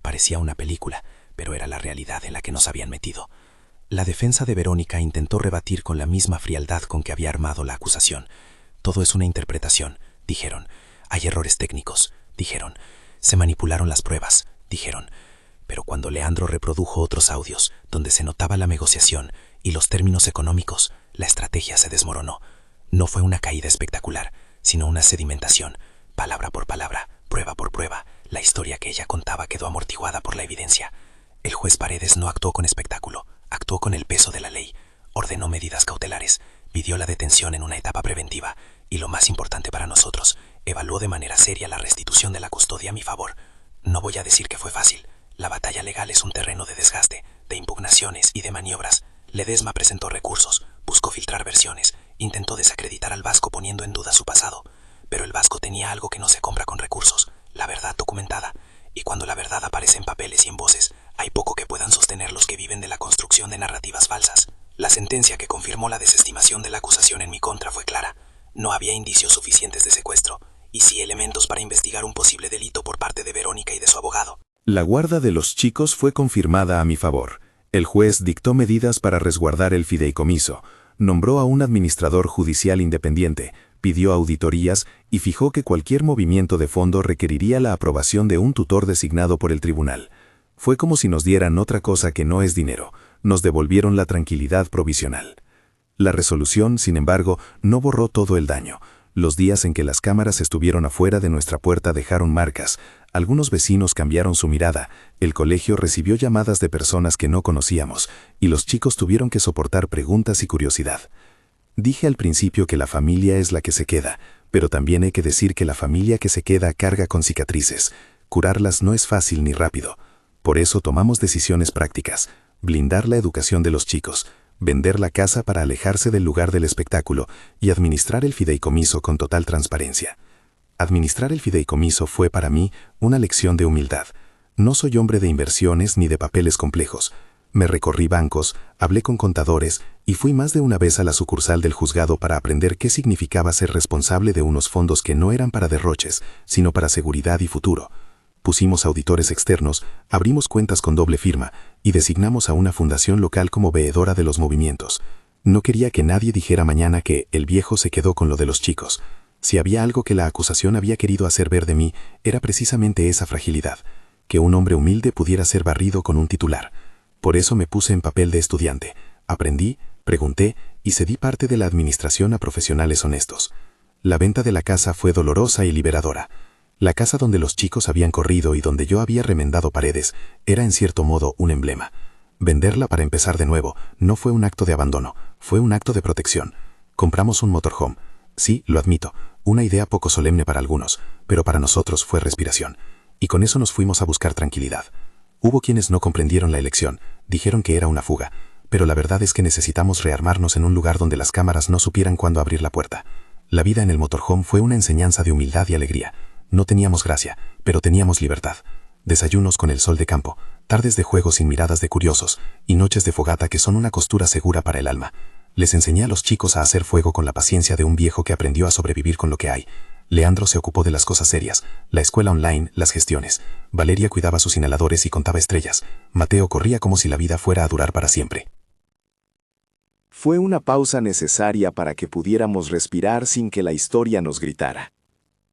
E: Parecía una película, pero era la realidad en la que nos habían metido. La defensa de Verónica intentó rebatir con la misma frialdad con que había armado la acusación. Todo es una interpretación, dijeron. Hay errores técnicos, dijeron. Se manipularon las pruebas, dijeron. Pero cuando Leandro reprodujo otros audios, donde se notaba la negociación y los términos económicos, la estrategia se desmoronó. No fue una caída espectacular, sino una sedimentación, palabra por palabra, prueba por prueba. La historia que ella contaba quedó amortiguada por la evidencia. El juez Paredes no actuó con espectáculo, actuó con el peso de la ley. Ordenó medidas cautelares, pidió la detención en una etapa preventiva y, lo más importante para nosotros, evaluó de manera seria la restitución de la custodia a mi favor. No voy a decir que fue fácil. La batalla legal es un terreno de desgaste, de impugnaciones y de maniobras. Ledesma presentó recursos, buscó filtrar versiones, intentó desacreditar al vasco poniendo en duda su pasado. Pero el vasco tenía algo que no se compra con recursos, la verdad documentada. Y cuando la verdad aparece en papeles y en voces, hay poco que puedan sostener los que viven de la construcción de narrativas falsas. La sentencia que confirmó la desestimación de la acusación en mi contra fue clara. No había indicios suficientes de secuestro, y sí elementos para investigar un posible delito por parte de Verónica y de su abogado.
B: La guarda de los chicos fue confirmada a mi favor. El juez dictó medidas para resguardar el fideicomiso, nombró a un administrador judicial independiente, pidió auditorías y fijó que cualquier movimiento de fondo requeriría la aprobación de un tutor designado por el tribunal. Fue como si nos dieran otra cosa que no es dinero, nos devolvieron la tranquilidad provisional. La resolución, sin embargo, no borró todo el daño. Los días en que las cámaras estuvieron afuera de nuestra puerta dejaron marcas, algunos vecinos cambiaron su mirada, el colegio recibió llamadas de personas que no conocíamos, y los chicos tuvieron que soportar preguntas y curiosidad. Dije al principio que la familia es la que se queda, pero también hay que decir que la familia que se queda carga con cicatrices. Curarlas no es fácil ni rápido. Por eso tomamos decisiones prácticas, blindar la educación de los chicos, vender la casa para alejarse del lugar del espectáculo y administrar el fideicomiso con total transparencia. Administrar el fideicomiso fue para mí una lección de humildad. No soy hombre de inversiones ni de papeles complejos. Me recorrí bancos, hablé con contadores y fui más de una vez a la sucursal del juzgado para aprender qué significaba ser responsable de unos fondos que no eran para derroches, sino para seguridad y futuro. Pusimos auditores externos, abrimos cuentas con doble firma y designamos a una fundación local como veedora de los movimientos. No quería que nadie dijera mañana que el viejo se quedó con lo de los chicos. Si había algo que la acusación había querido hacer ver de mí, era precisamente esa fragilidad, que un hombre humilde pudiera ser barrido con un titular. Por eso me puse en papel de estudiante, aprendí, pregunté y cedí parte de la administración a profesionales honestos. La venta de la casa fue dolorosa y liberadora. La casa donde los chicos habían corrido y donde yo había remendado paredes era en cierto modo un emblema. Venderla para empezar de nuevo no fue un acto de abandono, fue un acto de protección. Compramos un motorhome. Sí, lo admito, una idea poco solemne para algunos, pero para nosotros fue respiración. Y con eso nos fuimos a buscar tranquilidad. Hubo quienes no comprendieron la elección, dijeron que era una fuga, pero la verdad es que necesitamos rearmarnos en un lugar donde las cámaras no supieran cuándo abrir la puerta. La vida en el motorhome fue una enseñanza de humildad y alegría. No teníamos gracia, pero teníamos libertad. Desayunos con el sol de campo, tardes de juego sin miradas de curiosos y noches de fogata que son una costura segura para el alma. Les enseñé a los chicos a hacer fuego con la paciencia de un viejo que aprendió a sobrevivir con lo que hay. Leandro se ocupó de las cosas serias, la escuela online, las gestiones. Valeria cuidaba sus inhaladores y contaba estrellas. Mateo corría como si la vida fuera a durar para siempre.
C: Fue una pausa necesaria para que pudiéramos respirar sin que la historia nos gritara.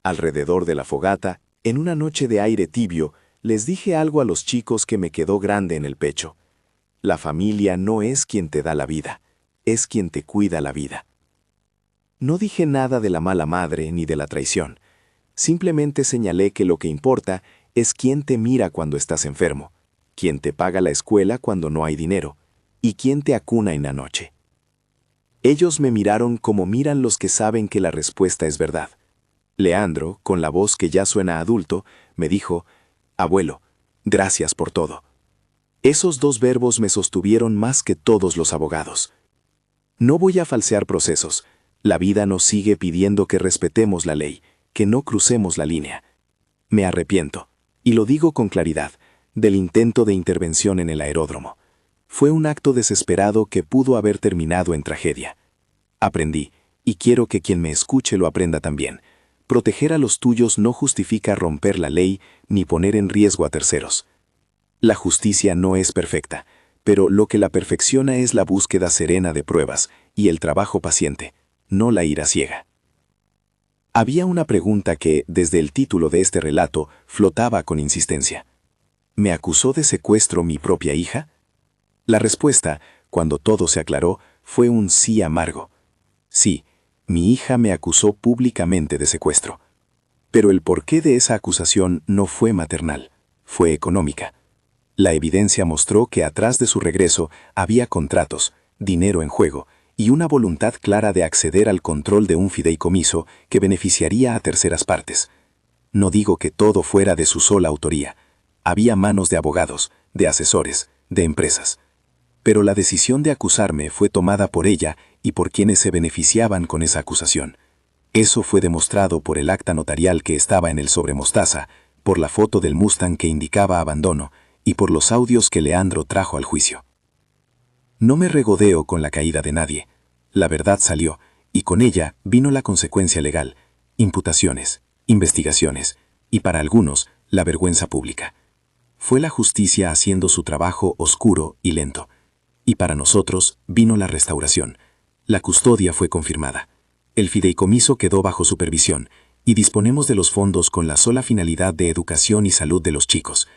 C: Alrededor de la fogata, en una noche de aire tibio, les dije algo a los chicos que me quedó grande en el pecho. La familia no es quien te da la vida, es quien te cuida la vida. No dije nada de la mala madre ni de la traición. Simplemente señalé que lo que importa es quién te mira cuando estás enfermo, quién te paga la escuela cuando no hay dinero, ¿Y quién te acuna en la noche? Ellos me miraron como miran los que saben que la respuesta es verdad. Leandro, con la voz que ya suena adulto, me dijo, «Abuelo, gracias por todo». Esos dos verbos me sostuvieron más que todos los abogados. No voy a falsear procesos. La vida nos sigue pidiendo que respetemos la ley, que no crucemos la línea. Me arrepiento, y lo digo con claridad, del intento de intervención en el aeródromo. Fue un acto desesperado que pudo haber terminado en tragedia. Aprendí, y quiero que quien me escuche lo aprenda también. Proteger a los tuyos no justifica romper la ley ni poner en riesgo a terceros. La justicia no es perfecta, pero lo que la perfecciona es la búsqueda serena de pruebas y el trabajo paciente, no la ira ciega. Había una pregunta que, desde el título de este relato, flotaba con insistencia. ¿Me acusó de secuestro mi propia hija? La respuesta, cuando todo se aclaró, fue un sí amargo. Sí, mi hija me acusó públicamente de secuestro. Pero el porqué de esa acusación no fue maternal, fue económica. La evidencia mostró que atrás de su regreso había contratos, dinero en juego y una voluntad clara de acceder al control de un fideicomiso que beneficiaría a terceras partes. No digo que todo fuera de su sola autoría. Había manos de abogados, de asesores, de empresas. Pero la decisión de acusarme fue tomada por ella y por quienes se beneficiaban con esa acusación. Eso fue demostrado por el acta notarial que estaba en el sobre mostaza, por la foto del Mustang que indicaba abandono y por los audios que Leandro trajo al juicio. No me regodeo con la caída de nadie. La verdad salió, y con ella vino la consecuencia legal, imputaciones, investigaciones, y para algunos, la vergüenza pública. Fue la justicia haciendo su trabajo oscuro y lento. Y para nosotros vino la restauración. La custodia fue confirmada. El fideicomiso quedó bajo supervisión, y disponemos de los fondos con la sola finalidad de educación y salud de los chicos.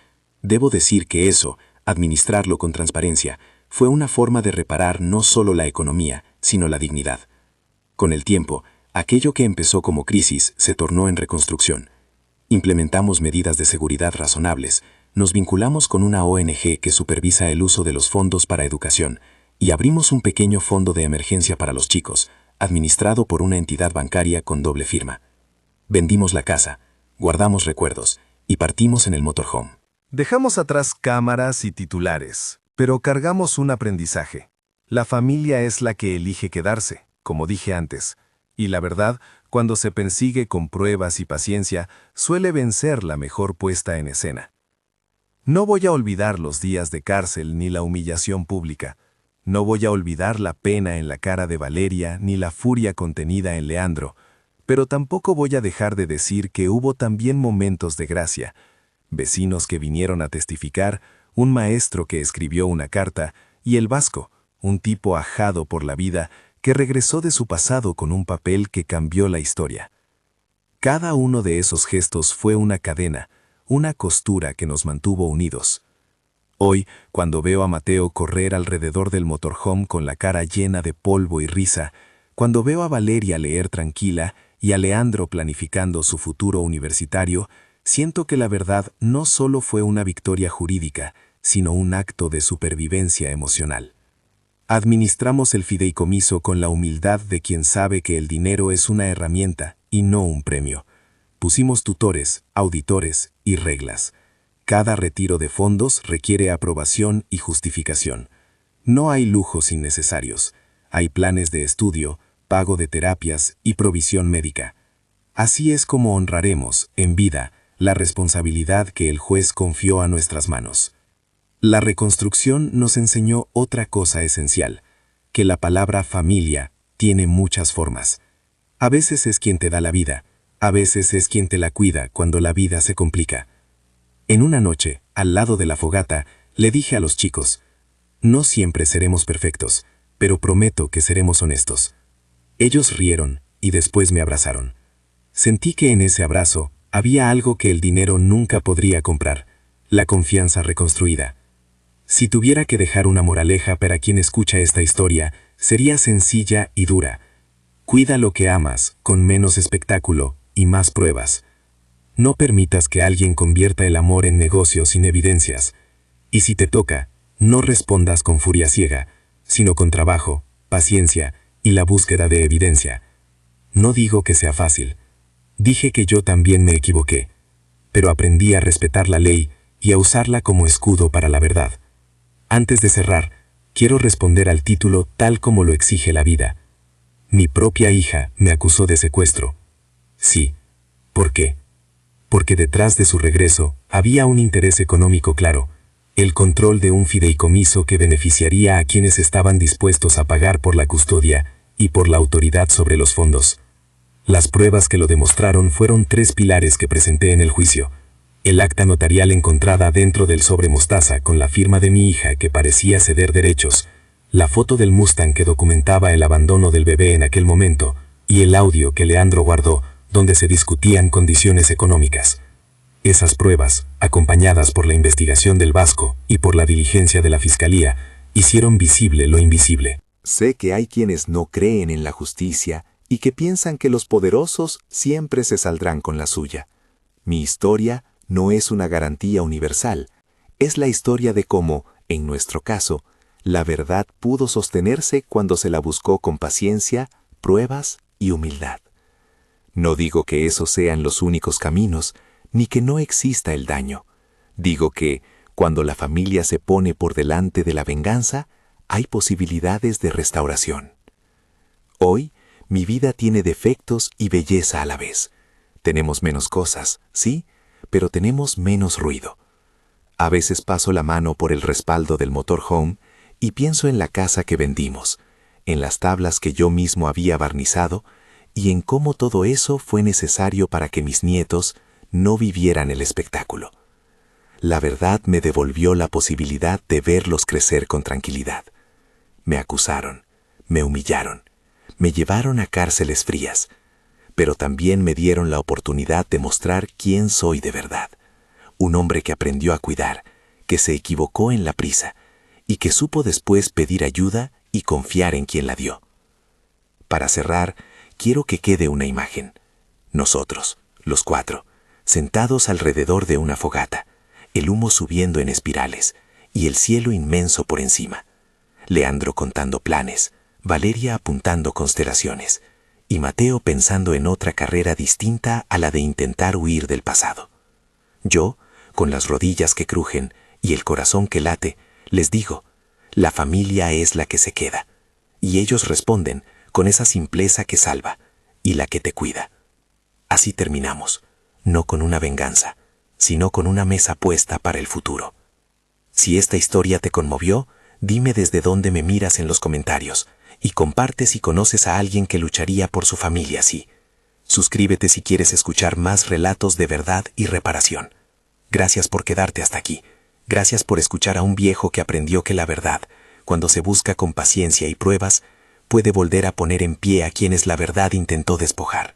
C: Debo decir que eso, administrarlo con transparencia, fue una forma de reparar no solo la economía, sino la dignidad. Con el tiempo, aquello que empezó como crisis se tornó en reconstrucción. Implementamos medidas de seguridad razonables, nos vinculamos con una ONG que supervisa el uso de los fondos para educación y abrimos un pequeño fondo de emergencia para los chicos, administrado por una entidad bancaria con doble firma. Vendimos la casa, guardamos recuerdos y partimos en el motorhome.
A: Dejamos atrás cámaras y titulares, pero cargamos un aprendizaje. La familia es la que elige quedarse, como dije antes, y la verdad, cuando se persigue con pruebas y paciencia, suele vencer la mejor puesta en escena. No voy a olvidar los días de cárcel ni la humillación pública. No voy a olvidar la pena en la cara de Valeria ni la furia contenida en Leandro, pero tampoco voy a dejar de decir que hubo también momentos de gracia. Vecinos que vinieron a testificar, un maestro que escribió una carta y el Vasco, un tipo ajado por la vida que regresó de su pasado con un papel que cambió la historia. Cada uno de esos gestos fue una cadena, una costura que nos mantuvo unidos. Hoy, cuando veo a Mateo correr alrededor del motorhome con la cara llena de polvo y risa, cuando veo a Valeria leer tranquila y a Leandro planificando su futuro universitario, siento que la verdad no solo fue una victoria jurídica, sino un acto de supervivencia emocional. Administramos el fideicomiso con la humildad de quien sabe que el dinero es una herramienta y no un premio. Pusimos tutores, auditores y reglas. Cada retiro de fondos requiere aprobación y justificación. No hay lujos innecesarios. Hay planes de estudio, pago de terapias y provisión médica. Así es como honraremos, en vida, la responsabilidad que el juez confió a nuestras manos. La reconstrucción nos enseñó otra cosa esencial, que la palabra familia tiene muchas formas. A veces es quien te da la vida, a veces es quien te la cuida cuando la vida se complica. En una noche, al lado de la fogata, le dije a los chicos, no siempre seremos perfectos, pero prometo que seremos honestos. Ellos rieron y después me abrazaron. Sentí que en ese abrazo había algo que el dinero nunca podría comprar, la confianza reconstruida. Si tuviera que dejar una moraleja para quien escucha esta historia, sería sencilla y dura. Cuida lo que amas, con menos espectáculo y más pruebas. No permitas que alguien convierta el amor en negocio sin evidencias. Y si te toca,
E: No respondas con furia ciega, sino con trabajo, paciencia y la búsqueda de evidencia. No digo que sea fácil. Dije que yo también me equivoqué, pero aprendí a respetar la ley y a usarla como escudo para la verdad. Antes de cerrar, quiero responder al título tal como lo exige la vida. Mi propia hija me acusó de secuestro. Sí. ¿Por qué? Porque detrás de su regreso había un interés económico claro, el control de un fideicomiso que beneficiaría a quienes estaban dispuestos a pagar por la custodia y por la autoridad sobre los fondos. Las pruebas que lo demostraron fueron 3 pilares que presenté en el juicio. El acta notarial encontrada dentro del sobre mostaza con la firma de mi hija que parecía ceder derechos, la foto del Mustang que documentaba el abandono del bebé en aquel momento, y el audio que Leandro guardó, donde se discutían condiciones económicas. Esas pruebas, acompañadas por la investigación del Vasco y por la diligencia de la Fiscalía, hicieron visible lo invisible.
B: Sé que hay quienes no creen en la justicia y que piensan que los poderosos siempre se saldrán con la suya. Mi historia no es una garantía universal, es la historia de cómo, en nuestro caso, la verdad pudo sostenerse cuando se la buscó con paciencia, pruebas y humildad. No digo que esos sean los únicos caminos, ni que no exista el daño. Digo que, cuando la familia se pone por delante de la venganza, hay posibilidades de restauración. Hoy, mi vida tiene defectos y belleza a la vez. Tenemos menos cosas, sí, pero tenemos menos ruido. A veces paso la mano por el respaldo del motorhome y pienso en la casa que vendimos, en las tablas que yo mismo había barnizado y en cómo todo eso fue necesario para que mis nietos no vivieran el espectáculo. La verdad me devolvió la posibilidad de verlos crecer con tranquilidad. Me acusaron, me humillaron, me llevaron a cárceles frías, pero también me dieron la oportunidad de mostrar quién soy de verdad. Un hombre que aprendió a cuidar, que se equivocó en la prisa y que supo después pedir ayuda y confiar en quien la dio. Para cerrar, quiero que quede una imagen. Nosotros, los 4, sentados alrededor de una fogata, el humo subiendo en espirales y el cielo inmenso por encima. Leandro contando planes, Valeria apuntando constelaciones y Mateo pensando en otra carrera distinta a la de intentar huir del pasado. Yo, con las rodillas que crujen y el corazón que late, les digo, la familia es la que se queda. Y ellos responden con esa simpleza que salva y la que te cuida. Así terminamos, no con una venganza, sino con una mesa puesta para el futuro. Si esta historia te conmovió, dime desde dónde me miras en los comentarios y comparte si conoces a alguien que lucharía por su familia así. Suscríbete si quieres escuchar más relatos de verdad y reparación. Gracias por quedarte hasta aquí. Gracias por escuchar a un viejo que aprendió que la verdad, cuando se busca con paciencia y pruebas, puede volver a poner en pie a quienes la verdad intentó despojar.